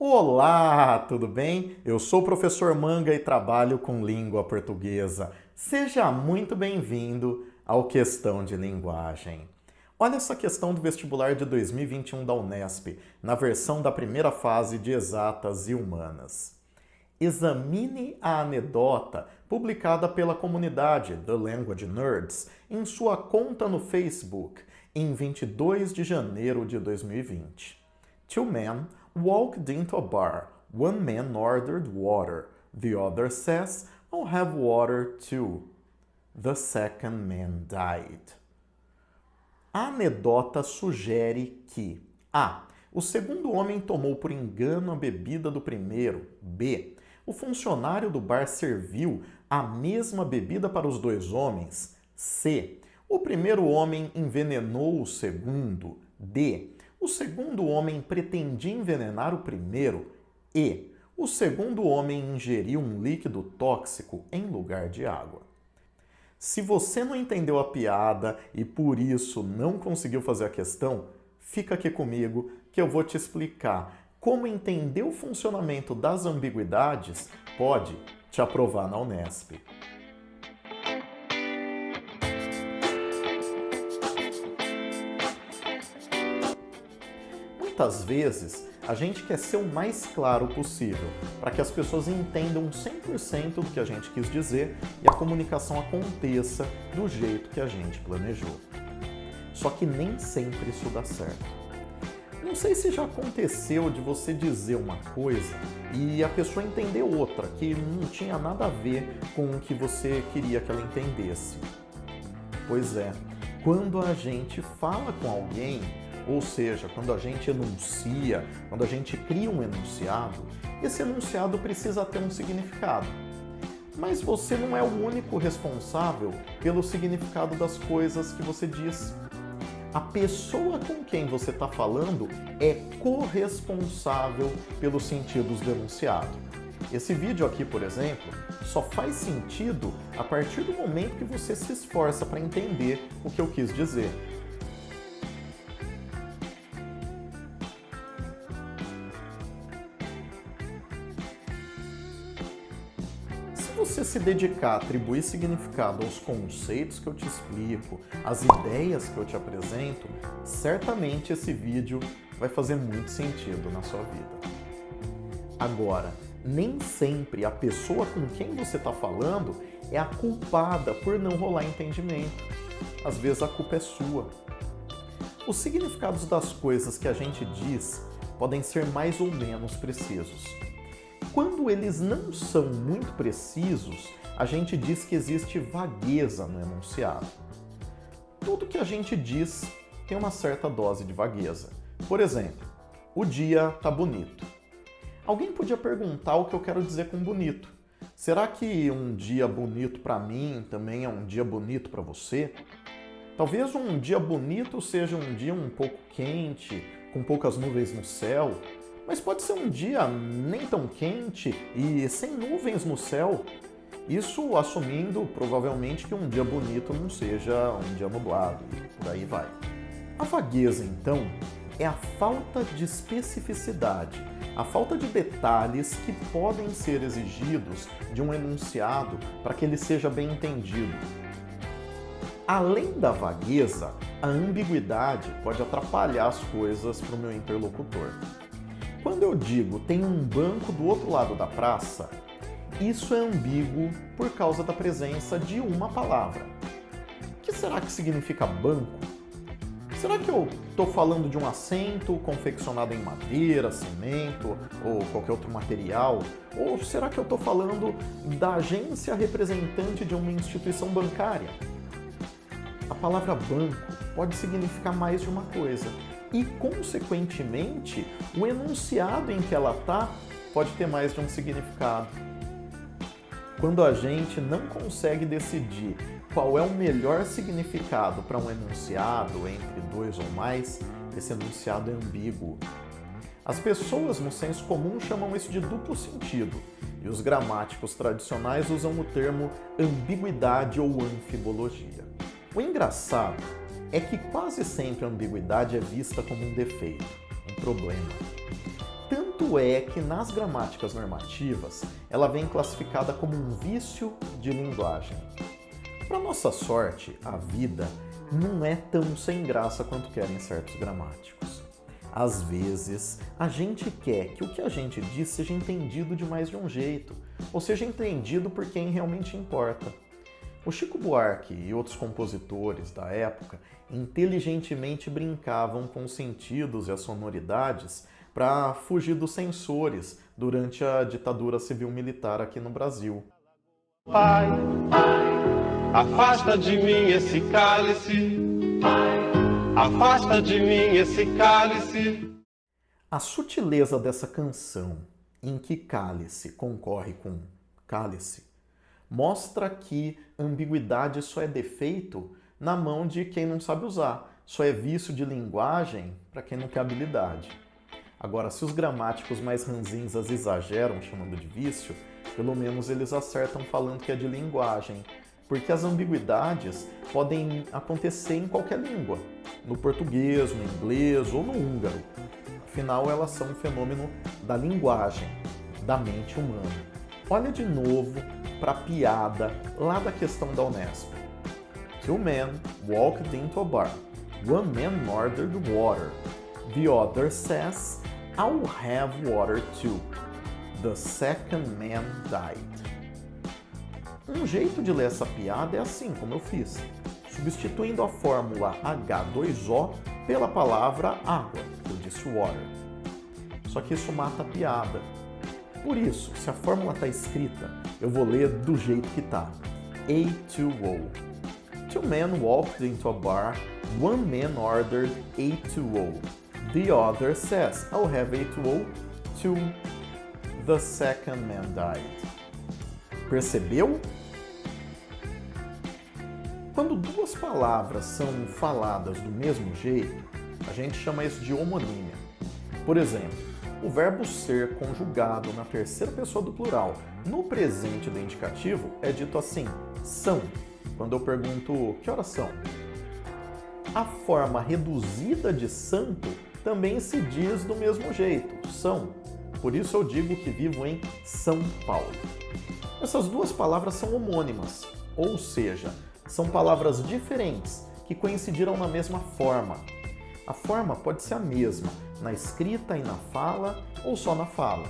Olá, tudo bem? Eu sou o professor Manga e trabalho com língua portuguesa. Seja muito bem-vindo ao Questão de Linguagem. Olha essa questão do vestibular de 2021 da Unesp, na versão da primeira fase de Exatas e Humanas. Examine a anedota publicada pela comunidade The Language Nerds em sua conta no Facebook em 22 de janeiro de 2020. Two men walked into a bar. One man ordered water. The other says, I'll have water too. The second man died. A anedota sugere que A. O segundo homem tomou por engano a bebida do primeiro. B. O funcionário do bar serviu a mesma bebida para os dois homens. C. O primeiro homem envenenou o segundo. D. O segundo homem pretendia envenenar o primeiro. E. O segundo homem ingeriu um líquido tóxico em lugar de água. Se você não entendeu a piada e por isso não conseguiu fazer a questão, fica aqui comigo que eu vou te explicar como entender o funcionamento das ambiguidades pode te aprovar na Unesp. Muitas vezes, a gente quer ser o mais claro possível, para que as pessoas entendam 100% do que a gente quis dizer e a comunicação aconteça do jeito que a gente planejou. Só que nem sempre isso dá certo. Não sei se já aconteceu de você dizer uma coisa e a pessoa entender outra, que não tinha nada a ver com o que você queria que ela entendesse. Pois é, quando a gente fala com alguém, ou seja, quando a gente enuncia, quando a gente cria um enunciado, esse enunciado precisa ter um significado. Mas você não é o único responsável pelo significado das coisas que você diz. A pessoa com quem você está falando é corresponsável pelos sentidos do enunciado. Esse vídeo aqui, por exemplo, só faz sentido a partir do momento que você se esforça para entender o que eu quis dizer. Se você se dedicar a atribuir significado aos conceitos que eu te explico, às ideias que eu te apresento, certamente esse vídeo vai fazer muito sentido na sua vida. Agora, nem sempre a pessoa com quem você está falando é a culpada por não rolar entendimento. Às vezes a culpa é sua. Os significados das coisas que a gente diz podem ser mais ou menos precisos. Quando eles não são muito precisos, a gente diz que existe vagueza no enunciado. Tudo que a gente diz tem uma certa dose de vagueza. Por exemplo, o dia tá bonito. Alguém podia perguntar o que eu quero dizer com bonito. Será que um dia bonito para mim também é um dia bonito para você? Talvez um dia bonito seja um dia um pouco quente, com poucas nuvens no céu, mas pode ser um dia nem tão quente e sem nuvens no céu. Isso assumindo, provavelmente, que um dia bonito não seja um dia nublado e por aí vai. A vagueza, então, é a falta de especificidade, a falta de detalhes que podem ser exigidos de um enunciado para que ele seja bem entendido. Além da vagueza, a ambiguidade pode atrapalhar as coisas para o meu interlocutor. Quando eu digo tem um banco do outro lado da praça, isso é ambíguo por causa da presença de uma palavra. O que será que significa banco? Será que eu estou falando de um assento confeccionado em madeira, cimento ou qualquer outro material? Ou será que eu estou falando da agência representante de uma instituição bancária? A palavra banco pode significar mais de uma coisa. E, consequentemente, o enunciado em que ela está pode ter mais de um significado. Quando a gente não consegue decidir qual é o melhor significado para um enunciado entre dois ou mais, esse enunciado é ambíguo. As pessoas no senso comum chamam isso de duplo sentido, e os gramáticos tradicionais usam o termo ambiguidade ou anfibologia. O engraçado é que quase sempre a ambiguidade é vista como um defeito, um problema. Tanto Tanto é que nas gramáticas normativas, ela vem classificada como um vício de linguagem. Para nossa sorte, a vida não é tão sem graça quanto querem certos gramáticos. Às vezes, a gente quer que o que a gente diz seja entendido de mais de um jeito, ou seja entendido por quem realmente importa. O Chico Buarque e outros compositores da época inteligentemente brincavam com os sentidos e as sonoridades para fugir dos censores durante a ditadura civil-militar aqui no Brasil. Pai, afasta de mim esse cálice. Afasta de mim esse cálice. A sutileza dessa canção, em que cálice concorre com cálice, mostra que ambiguidade só é defeito na mão de quem não sabe usar, só é vício de linguagem para quem não tem habilidade. Agora, se os gramáticos mais ranzinzas exageram chamando de vício, pelo menos eles acertam falando que é de linguagem, porque as ambiguidades podem acontecer em qualquer língua, no português, no inglês ou no húngaro. Afinal, elas são um fenômeno da linguagem, da mente humana. Olha de novo para a piada lá da questão da Unesp. Two men walked into a bar. One man ordered water. The other says, I'll have water too. The second man died. Um jeito de ler essa piada é assim, como eu fiz, substituindo a fórmula H2O pela palavra água, eu disse water. Só que isso mata a piada. Por isso, se a fórmula está escrita, eu vou ler do jeito que está. A2O. Two men walked into a bar. One man ordered A2O. The other says, I'll have A2O too. The second man died. Percebeu? Quando duas palavras são faladas do mesmo jeito, a gente chama isso de homonímia. Por exemplo, o verbo ser conjugado na terceira pessoa do plural no presente do indicativo é dito assim, são, quando eu pergunto que horas são. A forma reduzida de santo também se diz do mesmo jeito, são. Por isso eu digo que vivo em São Paulo. Essas duas palavras são homônimas, ou seja, são palavras diferentes que coincidiram na mesma forma. A forma pode ser a mesma na escrita e na fala ou só na fala.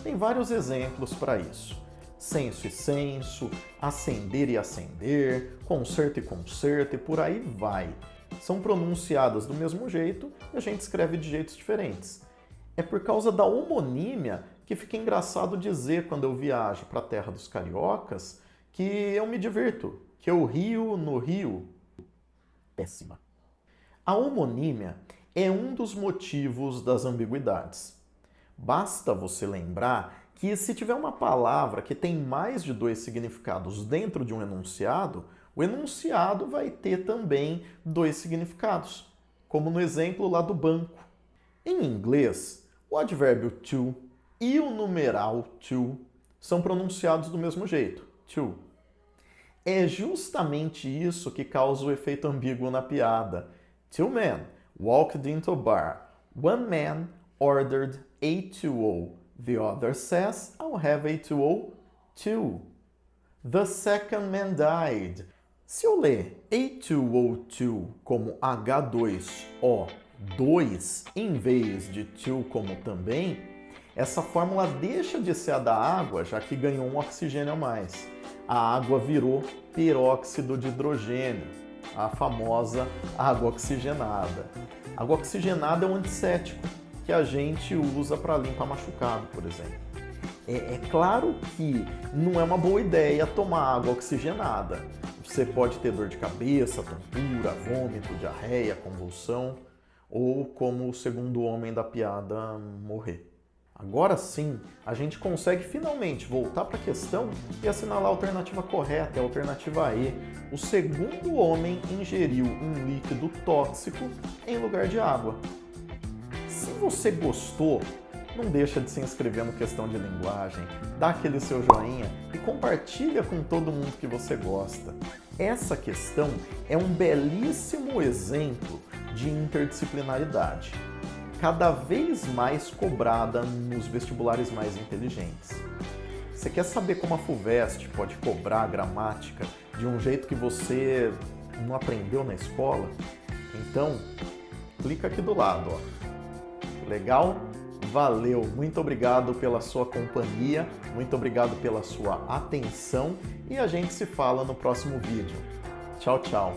Tem vários exemplos para isso. Senso e senso, acender e acender, concerto e concerto e por aí vai. São pronunciadas do mesmo jeito e a gente escreve de jeitos diferentes. É por causa da homonímia que fica engraçado dizer quando eu viajo para a terra dos cariocas que eu me divirto, que eu rio no Rio. Péssima. A homonímia é um dos motivos das ambiguidades. Basta você lembrar que se tiver uma palavra que tem mais de dois significados dentro de um enunciado, o enunciado vai ter também dois significados, como no exemplo lá do banco. Em inglês, o advérbio to e o numeral to são pronunciados do mesmo jeito, to. É justamente isso que causa o efeito ambíguo na piada. Two men walked into a bar. One man ordered A2O. The other says, I'll have A2O too. The second man died. Se eu ler A2O2 como H2O2 em vez de to como também, essa fórmula deixa de ser a da água, já que ganhou um oxigênio a mais. A água virou peróxido de hidrogênio, a famosa água oxigenada. A água oxigenada é um antisséptico que a gente usa para limpar machucado, por exemplo. É claro que não é uma boa ideia tomar água oxigenada. Você pode ter dor de cabeça, tontura, vômito, diarreia, convulsão, ou, como o segundo homem da piada, morrer. Agora sim, a gente consegue finalmente voltar para a questão e assinalar a alternativa correta, a alternativa E. O segundo homem ingeriu um líquido tóxico em lugar de água. Se você gostou, não deixa de se inscrever no Questão de Linguagem, dá aquele seu joinha e compartilha com todo mundo que você gosta. Essa questão é um belíssimo exemplo de interdisciplinaridade. cada vez mais cobrada nos vestibulares mais inteligentes. Você quer saber como a FUVEST pode cobrar a gramática de um jeito que você não aprendeu na escola? Então, clica aqui do lado, ó. Legal? Valeu! Muito obrigado pela sua companhia, muito obrigado pela sua atenção e a gente se fala no próximo vídeo. Tchau, tchau!